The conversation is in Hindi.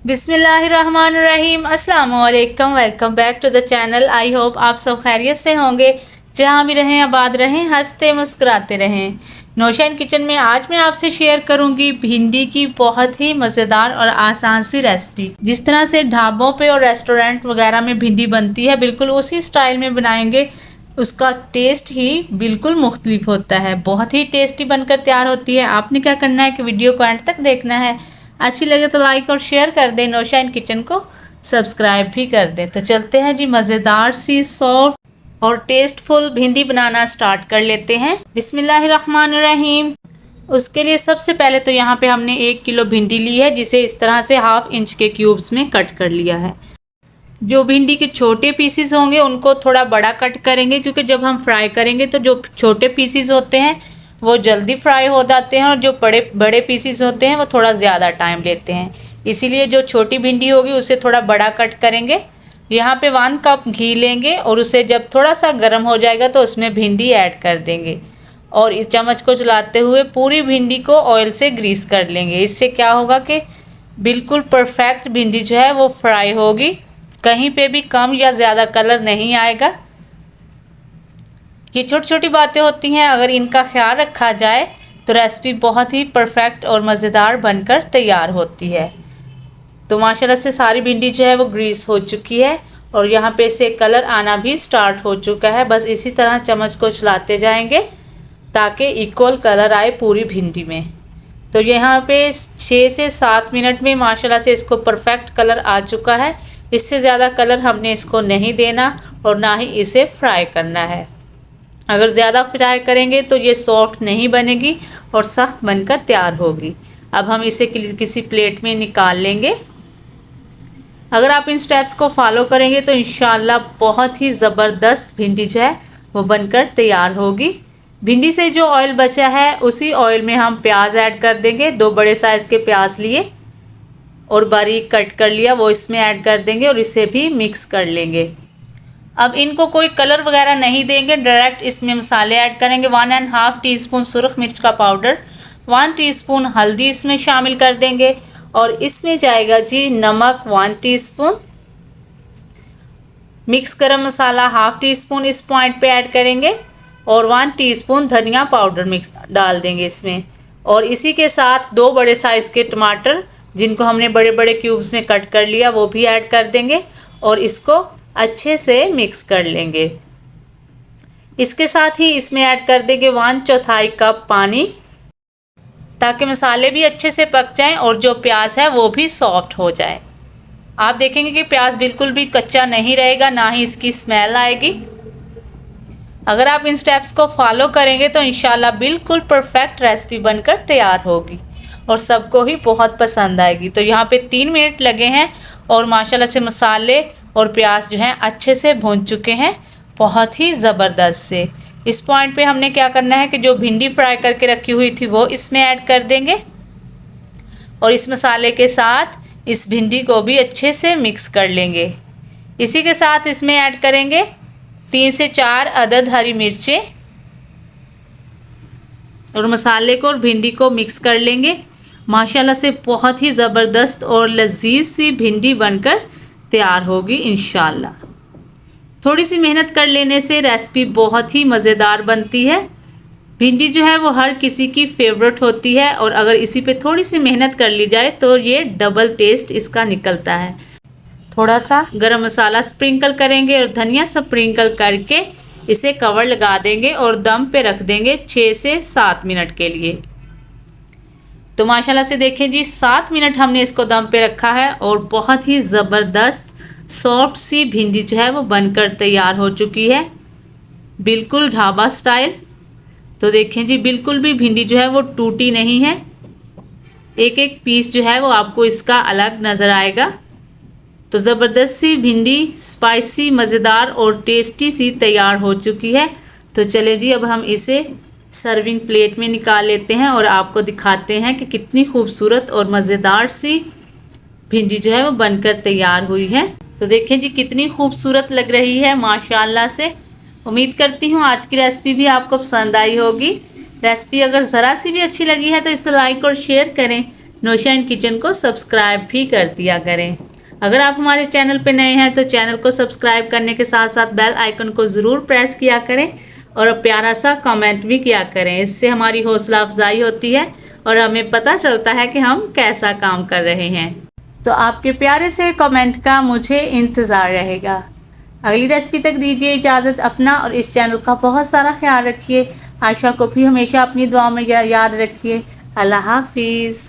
बिस्मिल्लाहिर्रहमानिर्रहीम। अस्सलाम वालेकुम। Welcome back to the channel. I hope आप सब खैरियत से होंगे। जहाँ भी रहें आबाद रहें, हंसते मुस्कुराते रहें। नौशाइन किचन में आज मैं आपसे शेयर करूंगी भिंडी की बहुत ही मज़ेदार और आसान सी रेसिपी। जिस तरह से ढाबों पे और रेस्टोरेंट वगैरह में भिंडी बनती है, बिल्कुल उसी स्टाइल में बनाएंगे। उसका टेस्ट ही बिल्कुल मुख्तलिफ होता है, बहुत ही टेस्टी बनकर तैयार होती है। आपने क्या करना है कि वीडियो को एंड तक देखना है। अच्छी लगे तो लाइक और शेयर कर दें, नौशाइन किचन को सब्सक्राइब भी कर दें। तो चलते हैं जी, मज़ेदार सी सॉफ्ट और टेस्टफुल भिंडी बनाना स्टार्ट कर लेते हैं। बिस्मिल्लाहिर्रहमानिर्रहीम। उसके लिए सबसे पहले तो यहाँ पे हमने 1 किलो भिंडी ली है, जिसे इस तरह से 1/2 इंच के क्यूब्स में कट कर लिया है। जो भिंडी के छोटे पीसीस होंगे उनको थोड़ा बड़ा कट करेंगे, क्योंकि जब हम फ्राई करेंगे तो जो छोटे पीसीस होते हैं वो जल्दी फ्राई हो जाते हैं और जो बड़े बड़े पीसीस होते हैं वो थोड़ा ज़्यादा टाइम लेते हैं। इसीलिए जो छोटी भिंडी होगी उसे थोड़ा बड़ा कट करेंगे। यहाँ पे 1 कप घी लेंगे और उसे जब थोड़ा सा गर्म हो जाएगा तो उसमें भिंडी ऐड कर देंगे और इस चम्मच को चलाते हुए पूरी भिंडी को ऑयल से ग्रीस कर लेंगे। इससे क्या होगा कि बिल्कुल परफेक्ट भिंडी जो है वो फ्राई होगी, कहीं पे भी कम या ज़्यादा कलर नहीं आएगा। ये छोटी छोटी बातें होती हैं, अगर इनका ख्याल रखा जाए तो रेसिपी बहुत ही परफेक्ट और मज़ेदार बनकर तैयार होती है। तो माशाल्लाह से सारी भिंडी जो है वो ग्रीस हो चुकी है और यहाँ पे से कलर आना भी स्टार्ट हो चुका है। बस इसी तरह चम्मच को चलाते जाएंगे ताकि इक्वल कलर आए पूरी भिंडी में। तो यहाँ पे 6 से 7 मिनट में माशाल्लाह से इसको परफेक्ट कलर आ चुका है। इससे ज़्यादा कलर हमने इसको नहीं देना और ना ही इसे फ्राई करना है। अगर ज़्यादा फ्राई करेंगे तो ये सॉफ्ट नहीं बनेगी और सख्त बनकर तैयार होगी। अब हम इसे किसी प्लेट में निकाल लेंगे। अगर आप इन स्टेप्स को फॉलो करेंगे तो इंशाल्लाह बहुत ही ज़बरदस्त भिंडी जो है वो बनकर तैयार होगी। भिंडी से जो ऑयल बचा है उसी ऑयल में हम प्याज ऐड कर देंगे। 2 बड़े साइज़ के प्याज लिए और बारीक कट कर लिया, वो इसमें ऐड कर देंगे और इसे भी मिक्स कर लेंगे। अब इनको कोई कलर वगैरह नहीं देंगे, डायरेक्ट इसमें मसाले ऐड करेंगे। 1.5 टीस्पून सुरख मिर्च का पाउडर, 1 टीस्पून हल्दी इसमें शामिल कर देंगे और इसमें जाएगा जी नमक 1 टीस्पून, मिक्स गरम मसाला 1/2 टीस्पून इस पॉइंट पे ऐड करेंगे और 1 टीस्पून धनिया पाउडर मिक्स डाल देंगे इसमें। और इसी के साथ 2 बड़े साइज़ के टमाटर जिनको हमने बड़े बड़े क्यूब्स में कट कर लिया वो भी ऐड कर देंगे और इसको अच्छे से मिक्स कर लेंगे। इसके साथ ही इसमें ऐड कर देंगे 1/4 कप पानी, ताकि मसाले भी अच्छे से पक जाएं और जो प्याज है वो भी सॉफ्ट हो जाए। आप देखेंगे कि प्याज बिल्कुल भी कच्चा नहीं रहेगा, ना ही इसकी स्मेल आएगी। अगर आप इन स्टेप्स को फॉलो करेंगे तो इंशाल्लाह बिल्कुल परफेक्ट रेसिपी बनकर तैयार होगी और सबको ही बहुत पसंद आएगी। तो यहाँ पे 3 मिनट लगे हैं और माशाल्लाह से मसाले और प्याज जो हैं अच्छे से भून चुके हैं, बहुत ही ज़बरदस्त से। इस पॉइंट पे हमने क्या करना है कि जो भिंडी फ्राई करके रखी हुई थी वो इसमें ऐड कर देंगे और इस मसाले के साथ इस भिंडी को भी अच्छे से मिक्स कर लेंगे। इसी के साथ इसमें ऐड करेंगे 3 से 4 अदद हरी मिर्चें और मसाले को और भिंडी को मिक्स कर लेंगे। माशाल्लाह से बहुत ही ज़बरदस्त और लजीज सी भिंडी बनकर तैयार होगी इंशाल्लाह। थोड़ी सी मेहनत कर लेने से रेसिपी बहुत ही मज़ेदार बनती है। भिंडी जो है वो हर किसी की फेवरेट होती है और अगर इसी पे थोड़ी सी मेहनत कर ली जाए तो ये डबल टेस्ट इसका निकलता है। थोड़ा सा गरम मसाला स्प्रिंकल करेंगे और धनिया स्प्रिंकल करके इसे कवर लगा देंगे और दम पे रख देंगे 6 से 7 मिनट के लिए। तो माशाल्लाह से देखें जी 7 मिनट हमने इसको दम पे रखा है और बहुत ही ज़बरदस्त सॉफ्ट सी भिंडी जो है वो बनकर तैयार हो चुकी है, बिल्कुल ढाबा स्टाइल। तो देखें जी बिल्कुल भी भिंडी जो है वो टूटी नहीं है, एक एक पीस जो है वो आपको इसका अलग नज़र आएगा। तो ज़बरदस्त सी भिंडी स्पाइसी मज़ेदार और टेस्टी सी तैयार हो चुकी है। तो चले जी अब हम इसे सर्विंग प्लेट में निकाल लेते हैं और आपको दिखाते हैं कि कितनी खूबसूरत और मज़ेदार सी भिंडी जो है वो बनकर तैयार हुई है। तो देखें जी कितनी खूबसूरत लग रही है माशाल्लाह से। उम्मीद करती हूँ आज की रेसिपी भी आपको पसंद आई होगी। रेसिपी अगर ज़रा सी भी अच्छी लगी है तो इसे लाइक और शेयर करें नौशाइन किचन को सब्सक्राइब भी कर दिया करें। अगर आप हमारे चैनल पे नए हैं तो चैनल को सब्सक्राइब करने के साथ साथ बेल आइकन को ज़रूर प्रेस किया करें और प्यारा सा कमेंट भी किया करें। इससे हमारी हौसला अफजाई होती है और हमें पता चलता है कि हम कैसा काम कर रहे हैं। तो आपके प्यारे से कमेंट का मुझे इंतज़ार रहेगा। अगली रेसिपी तक दीजिए इजाज़त। अपना और इस चैनल का बहुत सारा ख्याल रखिए। आयशा को भी हमेशा अपनी दुआ में याद रखिए। अल्लाह हाफिज़।